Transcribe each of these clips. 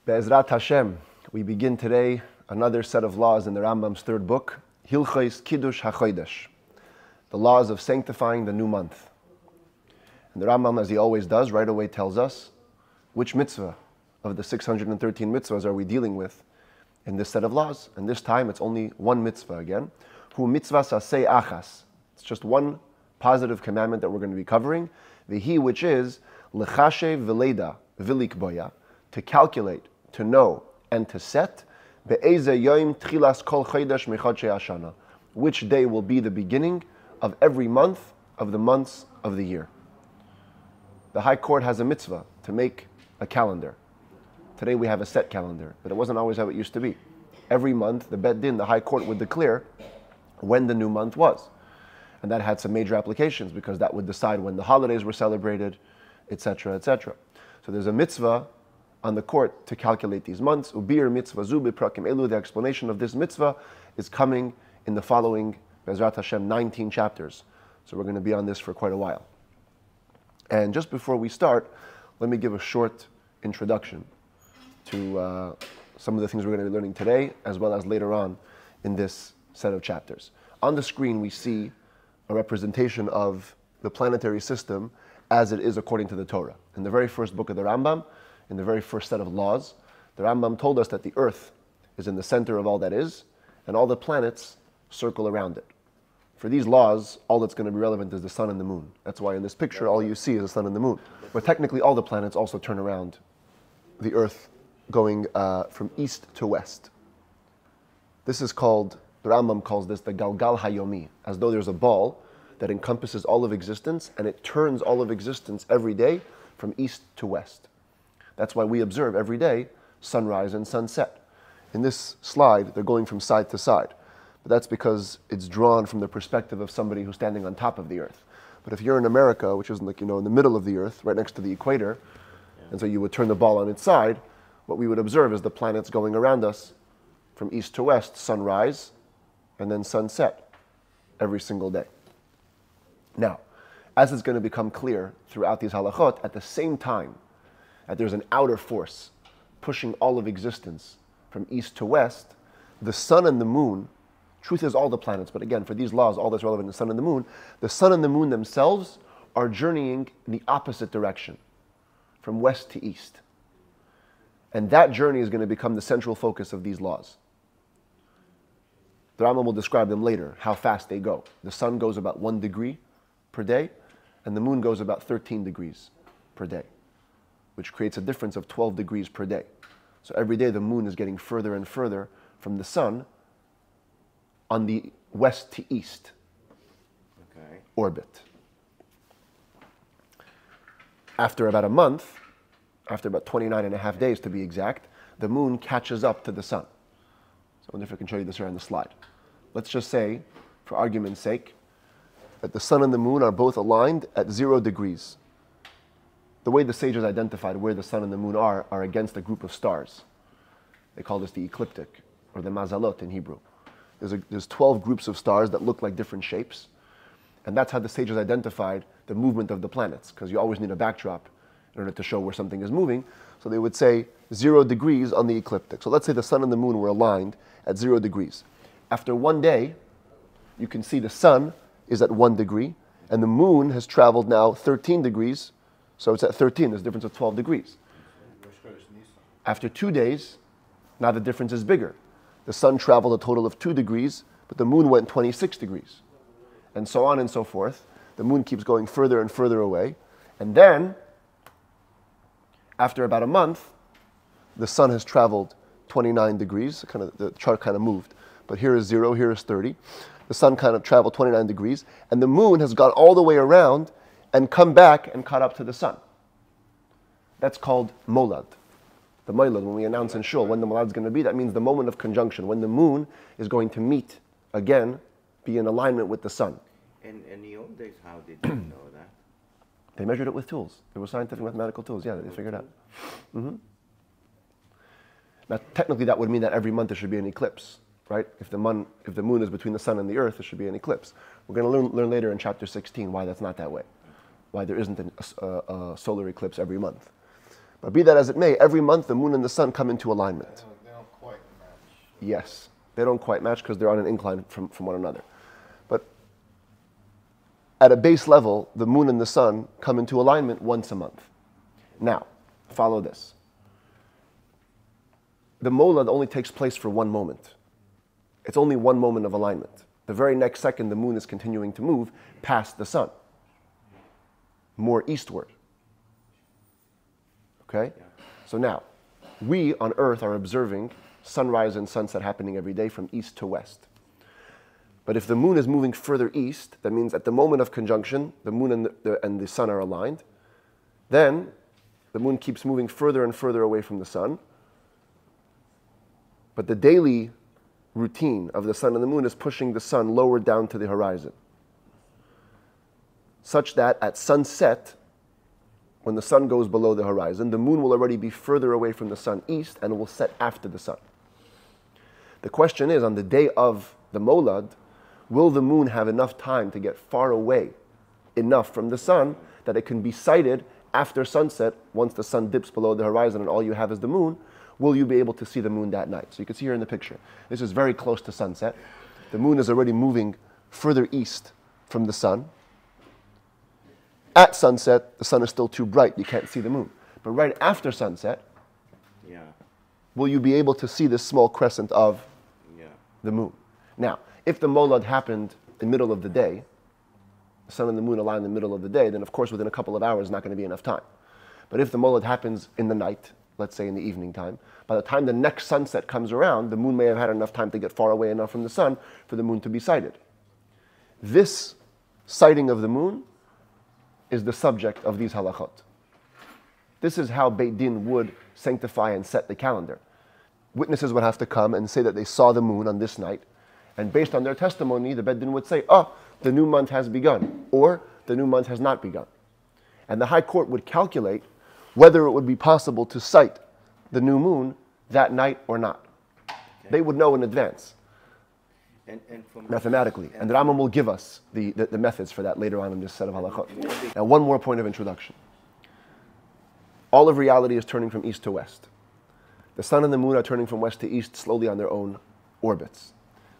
Be'ezrat Hashem, we begin today another set of laws in the Rambam's third book, Hilchos, Kiddush, Hachodesh, the laws of sanctifying the new month. And the Rambam, as he always does, right away tells us which mitzvah of the 613 mitzvahs are we dealing with in this set of laws. And this time it's only one mitzvah again. Hu mitzvah sasei achas. It's just one positive commandment that we're going to be covering. Vihi, which is lechashe v'leda v'likboya, to calculate, to know, and to set be'eze yoim tchilas kol chodesh mechadshei hashana, which day will be the beginning of every month of the months of the year. The High Court has a mitzvah to make a calendar. Today we have a set calendar, but it wasn't always how it used to be. Every month, the Bet Din, the High Court, would declare when the new month was. And that had some major applications because that would decide when the holidays were celebrated, etc., etc. So there's a mitzvah on the court to calculate these months. Ubir mitzvah zu b'prakim elu. The explanation of this mitzvah is coming in the following, Be'ezrat Hashem, 19 chapters. So we're going to be on this for quite a while. And just before we start, let me give a short introduction to some of the things we're going to be learning today, as well as later on in this set of chapters. On the screen, we see a representation of the planetary system as it is according to the Torah. In the very first book of the Rambam, in the very first set of laws, the Rambam told us that the earth is in the center of all that is, and all the planets circle around it. For these laws, all that's going to be relevant is the sun and the moon. That's why in this picture, all you see is the sun and the moon. But technically, all the planets also turn around the earth, going from east to west. This is called, the Rambam calls this the Galgal Hayomi, as though there's a ball that encompasses all of existence, and it turns all of existence every day from east to west. That's why we observe every day sunrise and sunset. In this slide, they're going from side to side. But that's because it's drawn from the perspective of somebody who's standing on top of the earth. But if you're in America, which is like, in the middle of the earth, right next to the equator, and so you would turn the ball on its side, what we would observe is the planets going around us from east to west, sunrise and then sunset every single day. Now, as it's going to become clear throughout these halachot, at the same time that there's an outer force pushing all of existence from east to west, the sun and the moon, truth is all the planets, but again, for these laws, all that's relevant is the sun and the moon themselves are journeying in the opposite direction, from west to east. And that journey is going to become the central focus of these laws. The Rambam will describe them later, how fast they go. The sun goes about 1 degree per day, and the moon goes about 13 degrees per day, which creates a difference of 12 degrees per day. So every day the moon is getting further and further from the sun on the west to east orbit. After about a month, after about 29 and a half days to be exact, the moon catches up to the sun. So I wonder if I can show you this here on the slide. Let's just say, for argument's sake, that the sun and the moon are both aligned at 0 degrees. The way the sages identified where the sun and the moon are against a group of stars. They call this the ecliptic, or the mazalot in Hebrew. There's 12 groups of stars that look like different shapes, and that's how the sages identified the movement of the planets, because you always need a backdrop in order to show where something is moving. So they would say 0 degrees on the ecliptic. So let's say the sun and the moon were aligned at 0 degrees. After 1 day, you can see the sun is at 1 degree, and the moon has traveled now 13 degrees, so it's at 13, there's a difference of 12 degrees. After 2 days, now the difference is bigger. The sun traveled a total of 2 degrees, but the moon went 26 degrees. And so on and so forth. The moon keeps going further and further away. And then, after about a month, the sun has traveled 29 degrees. The chart kind of moved. But here is 0, here is 30. The sun kind of traveled 29 degrees. And the moon has gone all the way around and come back and caught up to the sun. That's called molad. The Moilad, when we announce in Shul when the Molad is going to be, that means the moment of conjunction, when the moon is going to meet again, be in alignment with the sun. And in the old days, how did you know that? They measured it with tools. There were scientific mathematical tools, they figured out. Mm-hmm. Now, technically that would mean that every month there should be an eclipse, right? If the moon is between the sun and the earth, there should be an eclipse. We're going to learn later in chapter 16 why that's not that way, why there isn't a solar eclipse every month. But be that as it may, every month the moon and the sun come into alignment. They don't quite match. Yes, they don't quite match because they're on an incline from one another. But at a base level, the moon and the sun come into alignment once a month. Now, follow this. The molad only takes place for one moment. It's only one moment of alignment. The very next second, the moon is continuing to move past the sun, more eastward. Okay? So now, we on Earth are observing sunrise and sunset happening every day from east to west. But if the moon is moving further east, that means at the moment of conjunction, the moon and the sun are aligned. Then the moon keeps moving further and further away from the sun. But the daily routine of the sun and the moon is pushing the sun lower down to the horizon, such that at sunset, when the sun goes below the horizon, the moon will already be further away from the sun east and will set after the sun. The question is, on the day of the molad, will the moon have enough time to get far away enough from the sun that it can be sighted after sunset, once the sun dips below the horizon and all you have is the moon? Will you be able to see the moon that night? So you can see here in the picture, this is very close to sunset. The moon is already moving further east from the sun. At sunset, the sun is still too bright, you can't see the moon. But right after sunset, will you be able to see this small crescent of the moon? Now, if the molad happened in the middle of the day, the sun and the moon align in the middle of the day, then of course within a couple of hours, not going to be enough time. But if the molad happens in the night, let's say in the evening time, by the time the next sunset comes around, the moon may have had enough time to get far away enough from the sun for the moon to be sighted. This sighting of the moon is the subject of these halachot. This is how Beit Din would sanctify and set the calendar. Witnesses would have to come and say that they saw the moon on this night, and based on their testimony, the Beit Din would say, the new month has begun, or the new month has not begun. And the High Court would calculate whether it would be possible to sight the new moon that night or not. Okay. They would know in advance, and mathematically. And the Rambam will give us the methods for that later on in this set of halachot. Now, one more point of introduction. All of reality is turning from east to west. The sun and the moon are turning from west to east slowly on their own orbits.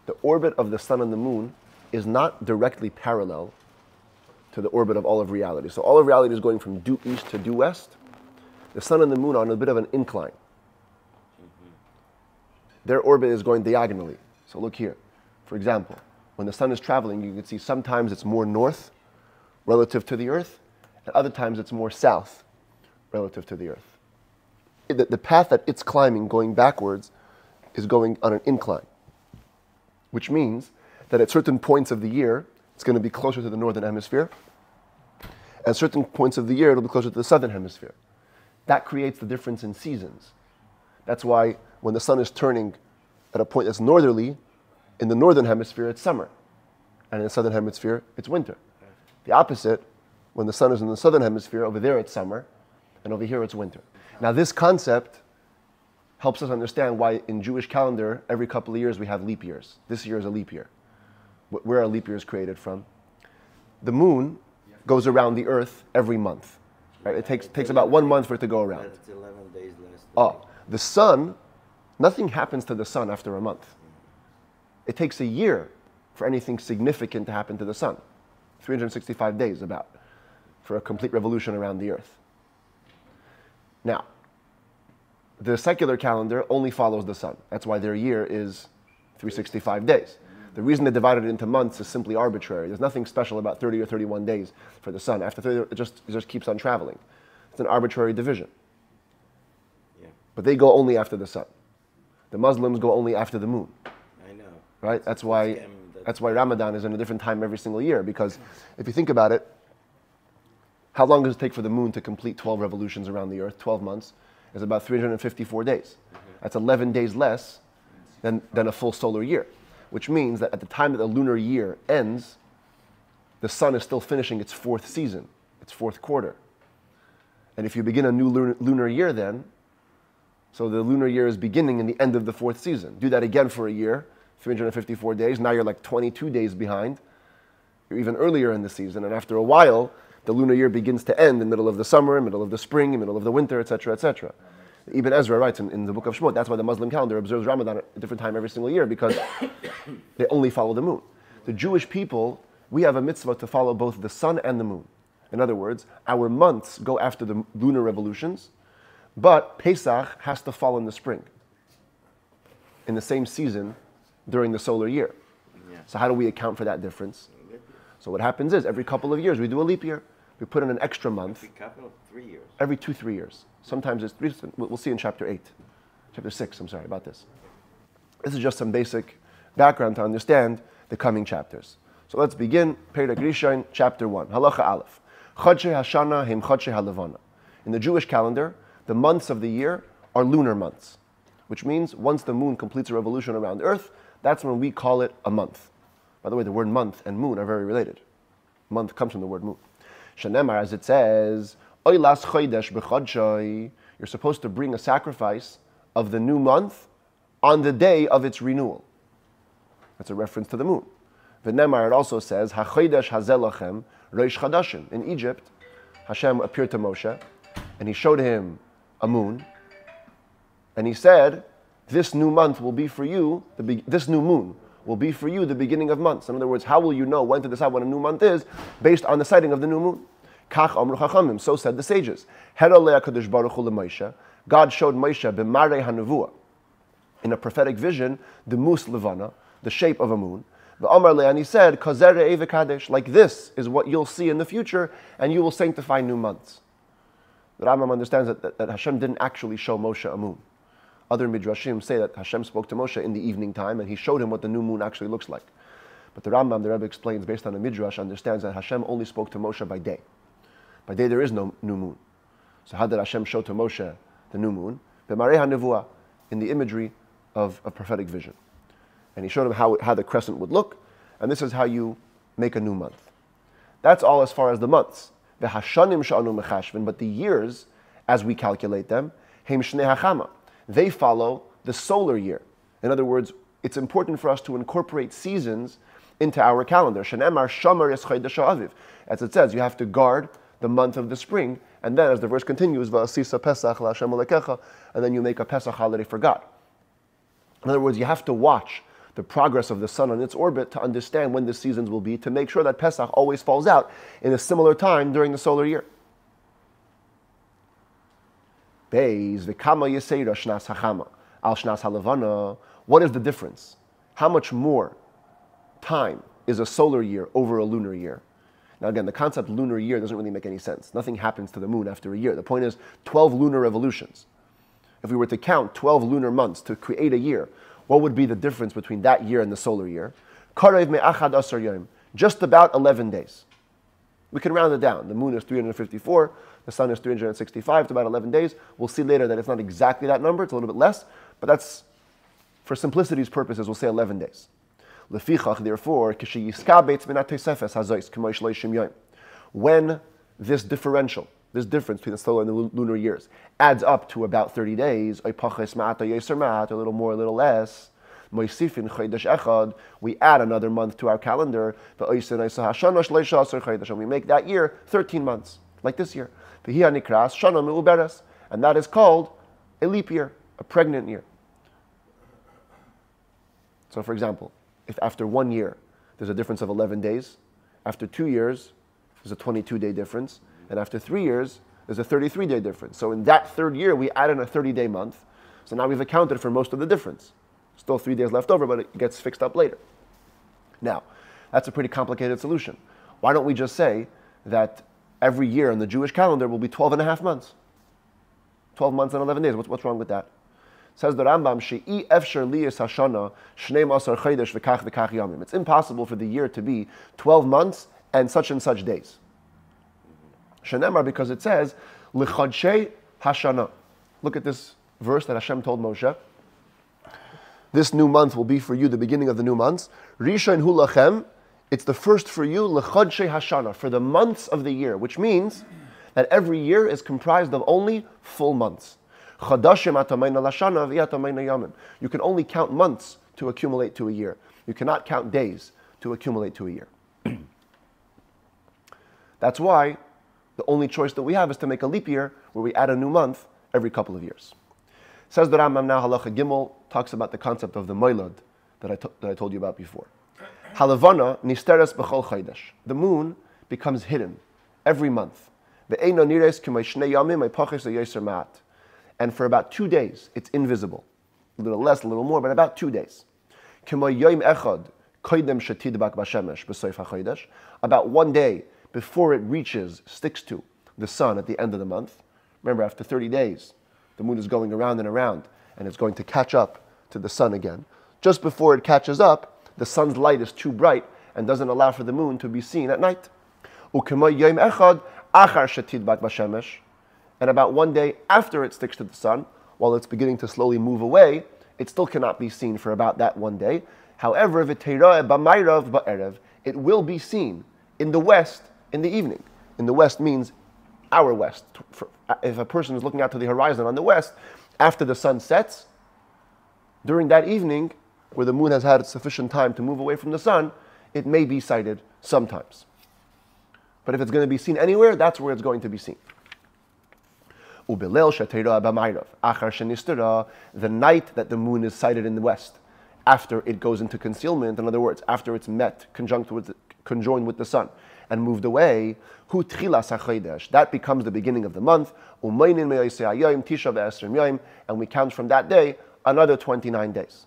The orbit of the sun and the moon is not directly parallel to the orbit of all of reality. So all of reality is going from due east to due west. The sun and the moon are on a bit of an incline. Their orbit is going diagonally. So look here. For example, when the sun is traveling, you can see sometimes it's more north relative to the earth, and other times it's more south relative to the earth. The path that it's climbing, going backwards, is going on an incline, which means that at certain points of the year, it's going to be closer to the northern hemisphere, and certain points of the year, it'll be closer to the southern hemisphere. That creates the difference in seasons. That's why when the sun is turning at a point that's northerly, in the northern hemisphere, it's summer, and in the southern hemisphere, it's winter. The opposite, when the sun is in the southern hemisphere, over there it's summer, and over here it's winter. Now this concept helps us understand why in Jewish calendar, every couple of years we have leap years. This year is a leap year. Where are leap years created from? The moon goes around the earth every month. Right? It takes about 1 month for it to go around. It's 11 days less. The sun, nothing happens to the sun after a month. It takes a year for anything significant to happen to the sun. 365 days about, for a complete revolution around the earth. Now, the secular calendar only follows the sun. That's why their year is 365 days. The reason they divided it into months is simply arbitrary. There's nothing special about 30 or 31 days for the sun. After 30, it just keeps on traveling. It's an arbitrary division. Yeah. But they go only after the sun. The Muslims go only after the moon. I know. Right? That's why Ramadan is in a different time every single year. Because if you think about it, how long does it take for the moon to complete 12 revolutions around the earth? 12 months is about 354 days. That's 11 days less than a full solar year. Which means that at the time that the lunar year ends, the sun is still finishing its fourth season, its fourth quarter. And if you begin a new lunar year then, so the lunar year is beginning in the end of the fourth season. Do that again for a year, 354 days. Now you're like 22 days behind. You're even earlier in the season. And after a while, the lunar year begins to end in the middle of the summer, middle of the spring, middle of the winter, etc., etc. Ibn Ezra writes in the book of Shemot, that's why the Muslim calendar observes Ramadan at a different time every single year, because they only follow the moon. The Jewish people, we have a mitzvah to follow both the sun and the moon. In other words, our months go after the lunar revolutions, but Pesach has to fall in the spring, in the same season during the solar year. Yeah. So how do we account for that difference? So what happens is, every couple of years we do a leap year. We put in an extra month. Every couple of 3 years. Every 2-3 years. Sometimes it's 3. We'll see in chapter 6, I'm sorry, about this. This is just some basic background to understand the coming chapters. So let's begin. Perek Rishon, chapter 1. Halacha Aleph. Chodshei Hashana hem Chodshei Halevana. In the Jewish calendar, the months of the year are lunar months, which means once the moon completes a revolution around Earth, that's when we call it a month. By the way, the word month and moon are very related. Month comes from the word moon. Shenemar, as it says, Oilas Hachodesh b'chodshei. You're supposed to bring a sacrifice of the new month on the day of its renewal. That's a reference to the moon. V'nemar, it also says, Hachodesh hazel lachem reish chadashim. In Egypt, Hashem appeared to Moshe, and he showed him a moon, and he said, this new month will be for you, this new moon will be for you the beginning of months. In other words, how will you know when to decide what a new month is? Based on the sighting of the new moon. Kach amru chachamim, so said the sages. Heralei HaKadosh Baruch Hu leMoshe. God showed Moshe b'marei hanavua, in a prophetic vision, the mus levana, the shape of a moon. V'amar le, and he said, Kazer re'eh v'kadesh, like this is what you'll see in the future, and you will sanctify new months. The Rambam understands that Hashem didn't actually show Moshe a moon. Other midrashim say that Hashem spoke to Moshe in the evening time, and he showed him what the new moon actually looks like. But the Rambam, the Rebbe explains, based on a midrash, understands that Hashem only spoke to Moshe by day. By day there is no new moon. So how did Hashem show to Moshe the new moon? B'marei hanevua, in the imagery of a prophetic vision. And he showed him how the crescent would look, and this is how you make a new month. That's all as far as the months. V'hashanim sha'anu mechashvin, but the years, as we calculate them, heim shnei hachama. They follow the solar year. In other words, it's important for us to incorporate seasons into our calendar. Shenemar shomer es chodesh ha'aviv. As it says, you have to guard the month of the spring, and then as the verse continues, va'asisa pesach la'Hashem Elokecha, and then you make a Pesach holiday for God. In other words, you have to watch the progress of the sun on its orbit to understand when the seasons will be, to make sure that Pesach always falls out in a similar time during the solar year. Beis v'kama yesera shnas hachama al shnas halavana. What is the difference? How much more time is a solar year over a lunar year? Now again, the concept lunar year doesn't really make any sense. Nothing happens to the moon after a year. The point is 12 lunar revolutions. If we were to count 12 lunar months to create a year, what would be the difference between that year and the solar year? Karev me'achad asar yom, just about 11 days. We can round it down. The moon is 354, the sun is 365, it's about 11 days. We'll see later that it's not exactly that number, it's a little bit less, but that's, for simplicity's purposes, we'll say 11 days. Lefichach, therefore, when this differential, this difference between the solar and the lunar years, adds up to about 30 days, a little more, a little less, we add another month to our calendar, and we make that year 13 months, like this year. And that is called a leap year, a pregnant year. So for example, if after 1 year there's a difference of 11 days, after 2 years there's a 22-day difference, and after 3 years there's a 33-day difference. So in that third year we add in a 30-day month, so now we've accounted for most of the difference. Still 3 days left over, but it gets fixed up later. Now, that's a pretty complicated solution. Why don't we just say that every year in the Jewish calendar will be 12 and a half months? 12 months and 11 days. What's wrong with that? Says the Rambam, She'i efsher liyas hashana shneim asar chodesh v'kach v'kach yamim. It's impossible for the year to be 12 months and such days. Shenemar, because it says, l'chodshei hashana. Look at this verse that Hashem told Moshe. This new month will be for you the beginning of the new months. Rishon hu lachem, it's the first for you, l'chodshei hashana, for the months of the year, which means that every year is comprised of only full months. Chadashim atamayna lashana v'atamayna yamim. You can only count months to accumulate to a year. You cannot count days to accumulate to a year. That's why The only choice that we have is to make a leap year where we add a new month every couple of years. Says the Rambam now, Halacha Gimel, talks about the concept of the Moilad that I told you about before. Halavana nisteres b'chol chodesh. The moon becomes hidden every month. Ve'eino nires k'may shnei yamim ha'pachis ha'yoser ma'at. And for about 2 days, it's invisible. A little less, a little more, but about 2 days. K'may yom echad koydem shetidbak b'shemesh b'soif hachodesh. About 1 day before it sticks to the sun at the end of the month. Remember, after 30 days, the moon is going around and around, and it's going to catch up to the sun again. Just before it catches up, the sun's light is too bright and doesn't allow for the moon to be seen at night. And about 1 day after it sticks to the sun, while it's beginning to slowly move away, it still cannot be seen for about that 1 day. However, it will be seen in the west in the evening. In the west means our west. If a person is looking out to the horizon on the west, after the sun sets, during that evening, where the moon has had sufficient time to move away from the sun, it may be sighted sometimes. But if it's going to be seen anywhere, that's where it's going to be seen. The night that the moon is sighted in the west, after it goes into concealment, in other words, after it's conjoined with the sun and moved away, that becomes the beginning of the month, and we count from that day another 29 days.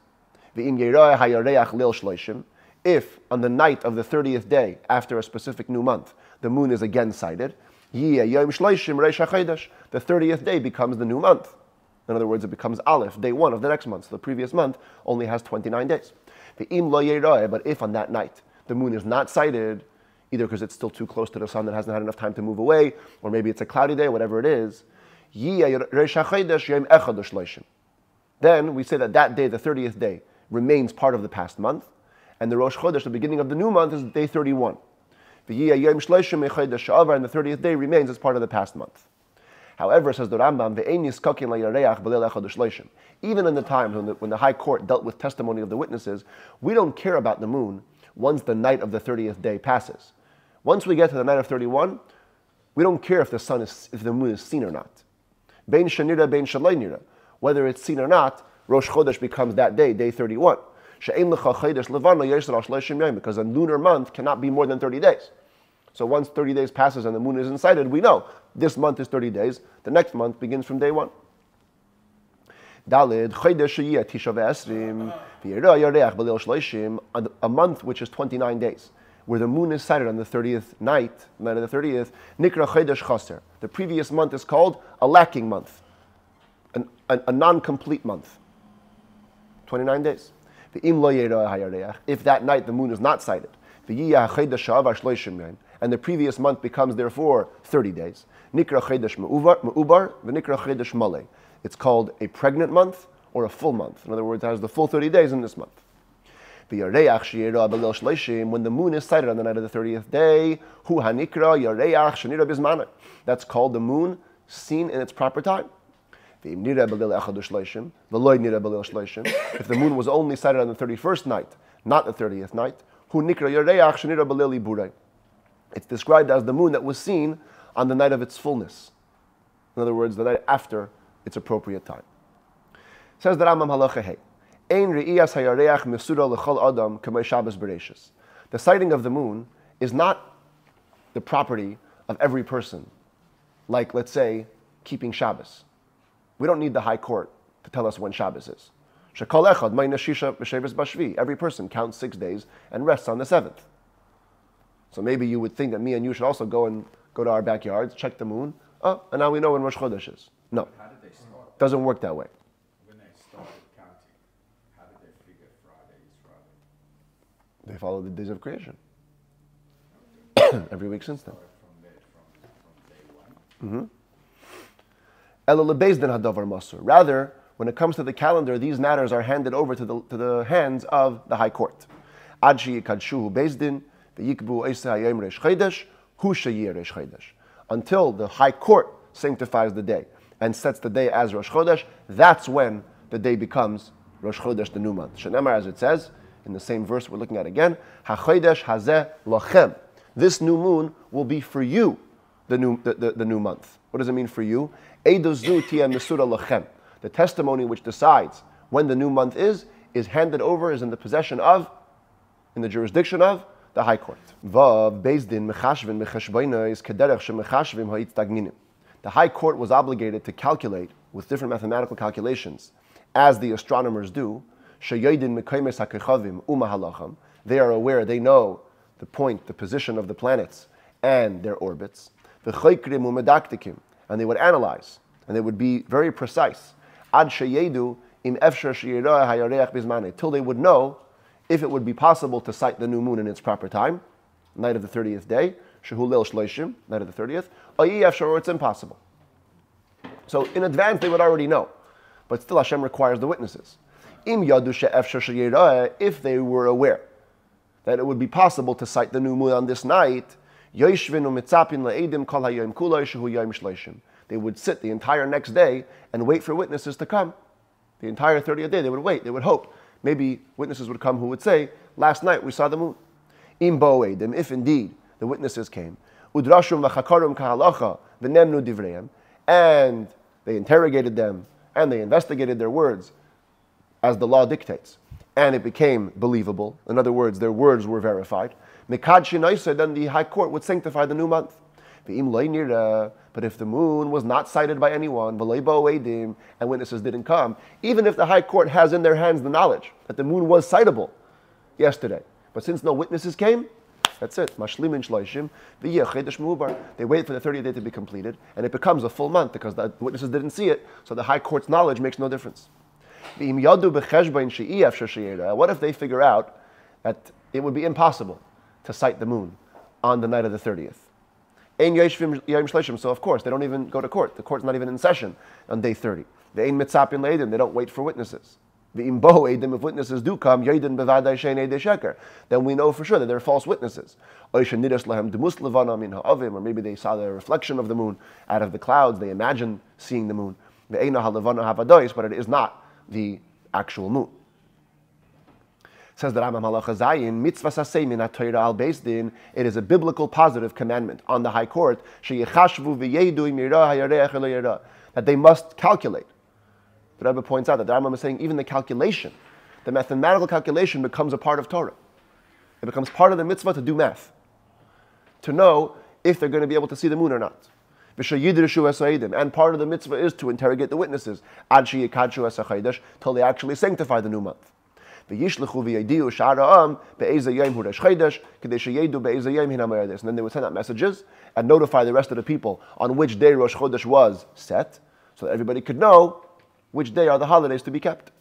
If on the night of the 30th day, after a specific new month, the moon is again sighted, the 30th day becomes the new month. In other words, it becomes Aleph, day 1 of the next month. So the previous month only has 29 days. But if on that night the moon is not sighted, either because it's still too close to the sun that hasn't had enough time to move away, or maybe it's a cloudy day, whatever it is, then we say that day, the 30th day, remains part of the past month, and the Rosh Chodesh, the beginning of the new month, is day 31. And the 30th day remains as part of the past month. However, says the Rambam, even in the times when the High Court dealt with testimony of the witnesses, we don't care about the moon once the night of the 30th day passes. Once we get to the night of 31, we don't care if the moon is seen or not. Bein shenira, bein shalai nira. Whether it's seen or not, Rosh Chodesh becomes that day, day 31. Because a lunar month cannot be more than 30 days. So once 30 days passes and the moon isn't sighted, we know this month is 30 days. The next month begins from day 1. A month which is 29 days, where the moon is sighted on the 30th night of the 30th, Nikra Chodesh Chaser. The previous month is called a lacking month, a non-complete month. 29 days. If that night the moon is not sighted, and the previous month becomes therefore 30 days, Nikra Chodesh Me'ubar, V'Nikra Chodesh Malei. It's called a pregnant month or a full month. In other words, it has the full 30 days in this month. When the moon is sighted on the night of the 30th day, that's called the moon seen in its proper time. If the moon was only sighted on the 31st night, not the 30th night, it's described as the moon that was seen on the night of its fullness. In other words, the night after its appropriate time. Says the Rambam Halacha Hey. The sighting of the moon is not the property of every person, like, let's say, keeping Shabbos. We don't need the High Court to tell us when Shabbos is. Every person counts 6 days and rests on the 7th. So maybe you would think that me and you should also go to our backyards, check the moon, and now we know when Rosh Chodesh is. No, How did they start? doesn't work that way. When they started counting, how did they figure Friday is Friday? They follow the days of creation. Every week since then. Started from day 1? Rather, when it comes to the calendar, these matters are handed over to the hands of the High Court. Until the High Court sanctifies the day and sets the day as Rosh Chodesh, that's when the day becomes Rosh Chodesh, the new month. Shenemar, as it says in the same verse we're looking at again, Hachodesh hazeh lachem. This new moon will be for you, the new month. What does it mean for you? Eidozu tia mesura lachem. The testimony which decides when the new month is handed over, is in the possession of, in the jurisdiction of, the High Court. Vav Bezdin mechashvin mechashboinais kederech shemechashvim ha'itstagninim. The High Court was obligated to calculate with different mathematical calculations, as the astronomers do. Sheyoidin mekaymes hakechavim umahalacham. They are aware, they know the point, the position of the planets and their orbits. V'choykrim umedaktikim. And they would analyze, and they would be very precise. Ad sheyedu im efshar sheyirah hayareach bizmane. Till they would know if it would be possible to sight the new moon in its proper time, night of the 30th day, shehu leil shloishim, night of the 30th, or it's impossible. So in advance they would already know, but still Hashem requires the witnesses. Im yadu she'efshar sheyirah, if they were aware that it would be possible to sight the new moon on this night, yoshvin u'mitzapin la'edim kol hayom kulay shehu yom shloishim. They would sit the entire next day and wait for witnesses to come. The entire 30th day they would wait, they would hope. Maybe witnesses would come who would say, last night we saw the moon. Im bo'edim, if indeed the witnesses came, udrashum v'chakarum kahalacha v'nemnu divreim, and they interrogated them, and they investigated their words, as the law dictates, and it became believable. In other words, their words were verified. Mikad shinaisa, then the High Court would sanctify the new month. But if the moon was not sighted by anyone, and witnesses didn't come, even if the High Court has in their hands the knowledge that the moon was sightable yesterday, but since no witnesses came, that's it. They wait for the 30th day to be completed, and it becomes a full month because the witnesses didn't see it, so the High Court's knowledge makes no difference. What if they figure out that it would be impossible to sight the moon on the night of the 30th? So of course, they don't even go to court. The court's not even in session on day 30. They don't wait for witnesses. If witnesses do come, then we know for sure that they're false witnesses. Or maybe they saw the reflection of the moon out of the clouds. They imagine seeing the moon. But it is not the actual moon. Says the Rambam Halacha Zayin, mitzvah saseimin at-Torah al Beis Din, it is a biblical positive commandment on the High Court, sheyechashvu v'yedu im yirah hayareach elo yirah, that they must calculate. The Rebbe points out that the Rambam is saying even the calculation, the mathematical calculation becomes a part of Torah. It becomes part of the mitzvah to do math, to know if they're going to be able to see the moon or not. And part of the mitzvah is to interrogate the witnesses till they actually sanctify the new month. And then they would send out messages and notify the rest of the people on which day Rosh Chodesh was set, so that everybody could know which day are the holidays to be kept.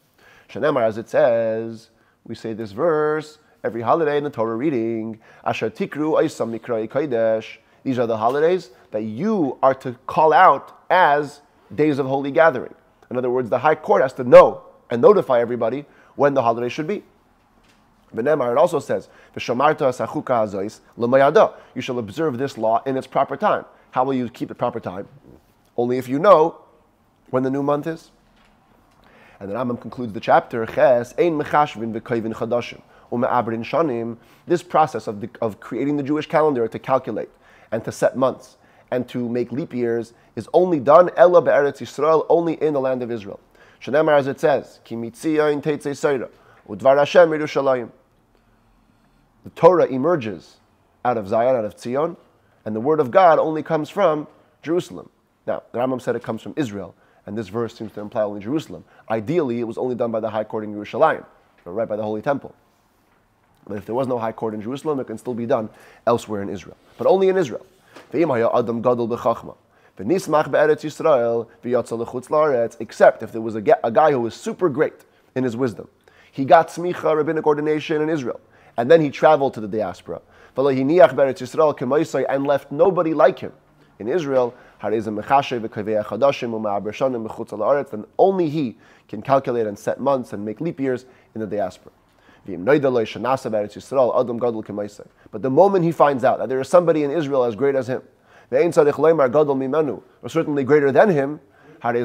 Shenemar, as it says, we say this verse every holiday in the Torah reading. Asher tikru oisam mikrai kodesh. These are the holidays that you are to call out as days of holy gathering. In other words, the High Court has to know and notify everybody when the holiday should be. V'nemar, it also says, you shall observe this law in its proper time. How will you keep it proper time? Only if you know when the new month is. And the Rambam concludes the chapter, this process of creating the Jewish calendar to calculate and to set months and to make leap years is only done Ella be'eretz Yisrael, only in the land of Israel. Shenemar, as it says, Ki mitzion teitzei seira, udvar Hashem Yerushalayim. The Torah emerges out of Zion, out of Tzion, and the word of God only comes from Jerusalem. Now, the Rambam said it comes from Israel, and this verse seems to imply only Jerusalem. Ideally, it was only done by the High Court in Yerushalayim, right by the Holy Temple. But if there was no High Court in Jerusalem, it can still be done elsewhere in Israel. But only in Israel. Except if there was a guy who was super great in his wisdom. He got smicha, rabbinic ordination in Israel, and then he traveled to the diaspora. And left nobody like him in Israel. Then only he can calculate and set months and make leap years in the diaspora. But the moment he finds out that there is somebody in Israel as great as him, or certainly greater than him, then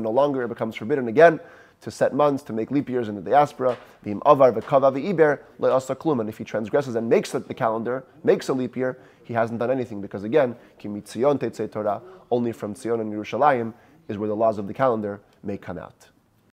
no longer it becomes forbidden again to set months, to make leap years in the diaspora. V'im avar v'kava v'iber le'asa klum. And if he transgresses and makes the calendar, makes a leap year, he hasn't done anything, because again, ki mitzion tetzei Torah, only from Tzion and Yerushalayim is where the laws of the calendar may come out.